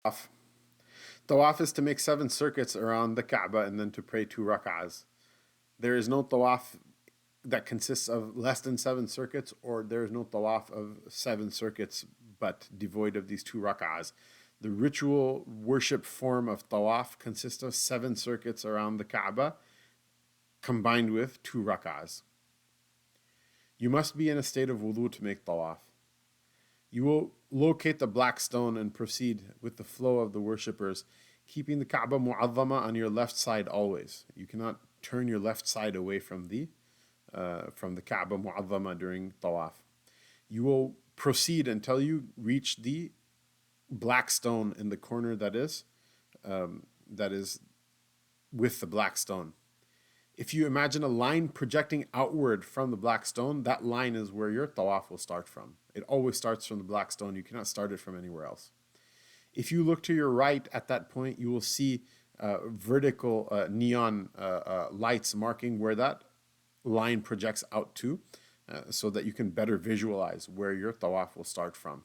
Tawaf. Tawaf is to make 7 circuits around the Kaaba and then to pray 2 rak'ahs. There is no tawaf that consists of less than 7 circuits, or there is no tawaf of 7 circuits but devoid of these 2 rak'ahs. The ritual worship form of tawaf consists of 7 circuits around the Kaaba combined with 2 rak'ahs. You must be in a state of wudu to make tawaf. You will locate the black stone and proceed with the flow of the worshippers, keeping the Kaaba mu'azzama on your left side always. You cannot turn your left side away from the Kaaba mu'azzama during tawaf. You will proceed until you reach the black stone in the corner that is with the black stone. If you imagine a line projecting outward from the black stone, that line is where your tawaf will start from. It always starts from the black stone. You cannot start it from anywhere else. If you look to your right at that point, you will see vertical neon lights marking where that line projects out to, so that you can better visualize where your tawaf will start from.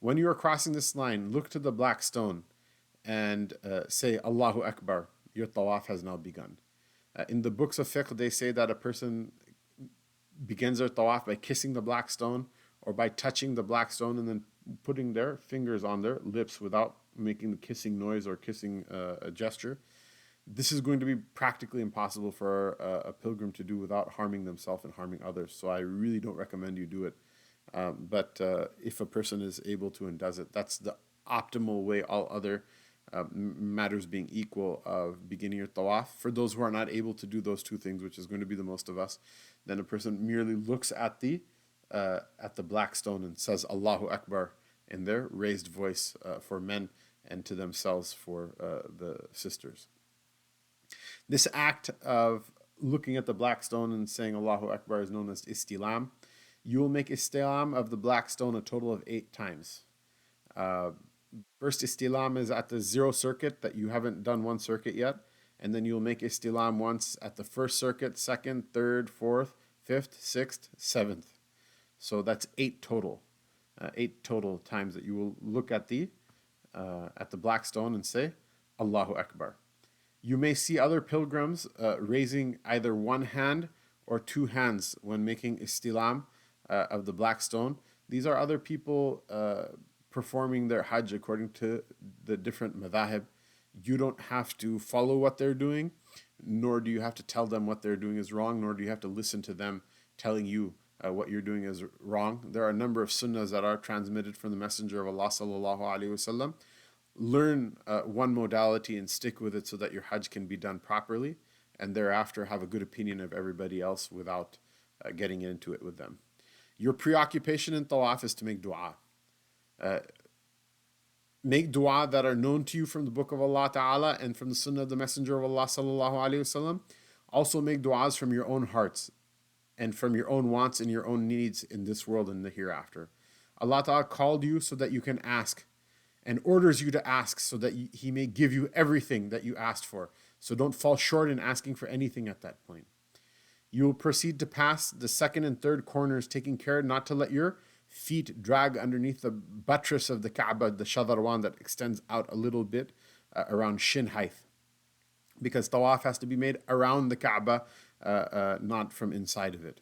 When you are crossing this line, look to the black stone and say Allahu Akbar. Your tawaf has now begun. In the books of fiqh, they say that a person begins their tawaf by kissing the black stone or by touching the black stone and then putting their fingers on their lips without making the kissing noise or kissing a gesture. This is going to be practically impossible for a pilgrim to do without harming themselves and harming others. So I really don't recommend you do it. But if a person is able to and does it, that's the optimal way, all other matters being equal, of beginning your tawaf. For those who are not able to do those 2 things, which is going to be the most of us, then a person merely looks at the black stone and says Allahu Akbar in their raised voice for men and to themselves for the sisters. This act of looking at the black stone and saying Allahu Akbar is known as istilam. You will make istilam of the black stone a total of 8 times. First istilam is at the 0 circuit that you haven't done 1 circuit yet, and then you'll make istilam once at the 1st circuit, 2nd, 3rd, 4th, 5th, 6th, 7th. So that's 8 total. 8 total times that you will look at the black stone and say Allahu Akbar. You may see other pilgrims raising either 1 hand or 2 hands when making istilam of the black stone. These are other people performing their Hajj according to the different madhahib. You don't have to follow what they're doing, nor do you have to tell them what they're doing is wrong, nor do you have to listen to them telling you what you're doing is wrong. There are a number of sunnahs that are transmitted from the Messenger of Allah sallallahu alaihi wasallam. Learn one modality and stick with it so that your Hajj can be done properly, and thereafter have a good opinion of everybody else without getting into it with them. Your preoccupation in tawaf is to make dua. Make dua that are known to you from the book of Allah Ta'ala and from the sunnah of the Messenger of Allah Sallallahu Alaihi Wasallam. Also make duas from your own hearts and from your own wants and your own needs in this world and the hereafter. Allah Ta'ala called you so that you can ask, and orders you to ask so that He may give you everything that you asked for. So don't fall short in asking for anything at that point. You will proceed to pass the 2nd and 3rd corners, taking care not to let your feet drag underneath the buttress of the Kaaba, the shadarwan that extends out a little bit around shin height. Because tawaf has to be made around the Kaaba, not from inside of it.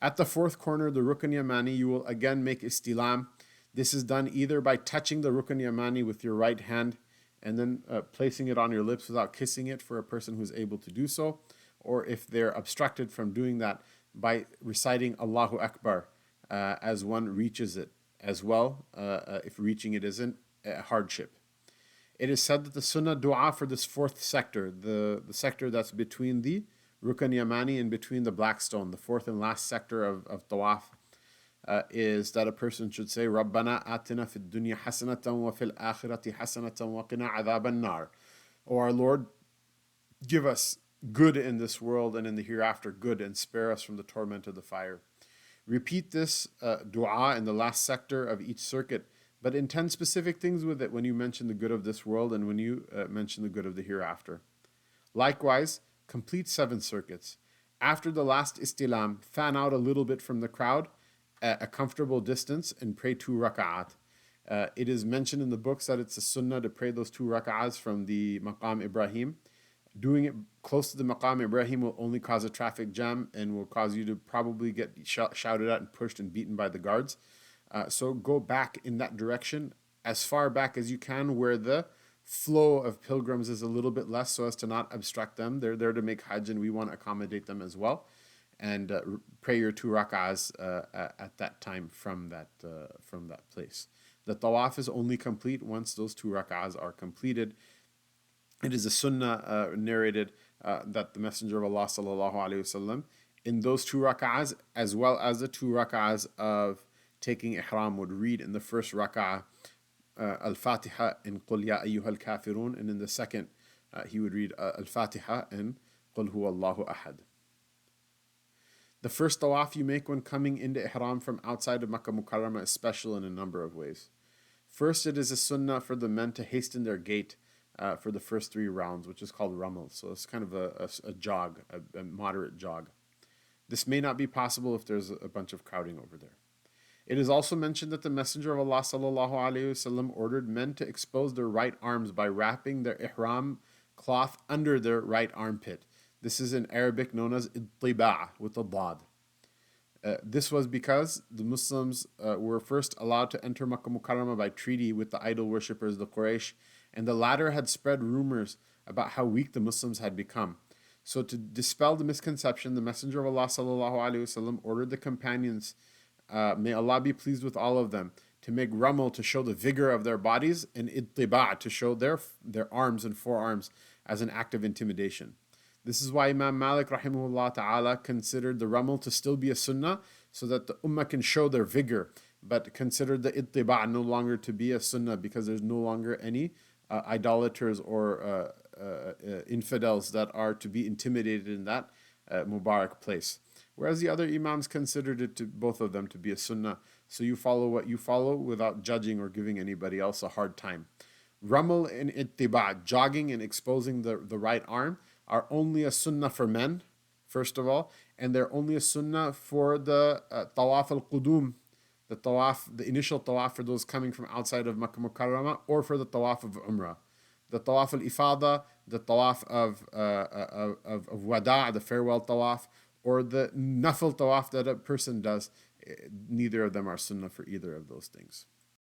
At the 4th corner, the Rukn Yamani, you will again make istilam. This is done either by touching the Rukn Yamani with your right hand and then placing it on your lips without kissing it for a person who's able to do so, or if they're obstructed from doing that, by reciting Allahu Akbar as one reaches it as well, if reaching it isn't a hardship. It is said that the sunnah dua for this 4th sector, the sector that's between the Rukn Yamani and between the black stone, the 4th and last sector of tawaf, is that a person should say, Rabbana atina fid dunya hasanatan wa fil akhirati hasanatan wa qina adhaban nar. O our Lord, give us good in this world and in the hereafter good, and spare us from the torment of the fire. Repeat this dua in the last sector of each circuit, but intend specific things with it when you mention the good of this world and when you mention the good of the hereafter. Likewise, complete 7 circuits. After the last istilam, fan out a little bit from the crowd, a comfortable distance, and pray 2 raka'at. It is mentioned in the books that it's a sunnah to pray those 2 rak'ahs from the Maqam Ibrahim. Doing it close to the Maqam Ibrahim will only cause a traffic jam and will cause you to probably get shouted at and pushed and beaten by the guards. So go back in that direction as far back as you can where the flow of pilgrims is a little bit less so as to not obstruct them. They're there to make Hajj and we want to accommodate them as well. And pray your 2 rak'ahs at that time from that place. The tawaf is only complete once those 2 rak'ahs are completed. It is a sunnah narrated that the Messenger of Allah sallallahu alaihi wasallam in those 2 rak'ahs as well as the 2 rak'ahs of taking ihram would read in the first rak'ah Al-Fatiha and Qul Ya Ayyuhal Kafirun, and in the second he would read Al-Fatiha and Qul Huwa Allahu Ahad. The first tawaf you make when coming into ihram from outside of Makkah Mukarramah is special in a number of ways. First, it is a sunnah for the men to hasten their gait for the first 3 rounds, which is called ramal. So it's kind of a jog, a moderate jog. This may not be possible if there's a bunch of crowding over there. It is also mentioned that the Messenger of Allah sallallahu alaihi wasallam ordered men to expose their right arms by wrapping their ihram cloth under their right armpit. This is in Arabic known as ittiba' with a dad. This was because the Muslims were first allowed to enter Makkah Mukarramah by treaty with the idol worshippers, the Quraysh, and the latter had spread rumors about how weak the Muslims had become. So to dispel the misconception, the Messenger of Allah sallallahu alaihi wasallam ordered the companions, may Allah be pleased with all of them, to make ramal to show the vigor of their bodies and ittiba' to show their arms and forearms as an act of intimidation. This is why Imam Malik rahimahullah ta'ala considered the ramal to still be a sunnah so that the ummah can show their vigor, but considered the ittiba' no longer to be a sunnah because there's no longer any idolaters or infidels that are to be intimidated in that Mubarak place. Whereas the other imams considered it to both of them to be a sunnah. So you follow what you follow without judging or giving anybody else a hard time. Ramal and ittiba', jogging and exposing the right arm, are only a sunnah for men, first of all, and they're only a sunnah for the Tawaf al-Qudum, the initial Tawaf for those coming from outside of Makkah Mukarramah, or for the Tawaf of Umrah. The Tawaf al-Ifada, the Tawaf of Wada', the farewell Tawaf, or the Nafil Tawaf that a person does, neither of them are sunnah for either of those things.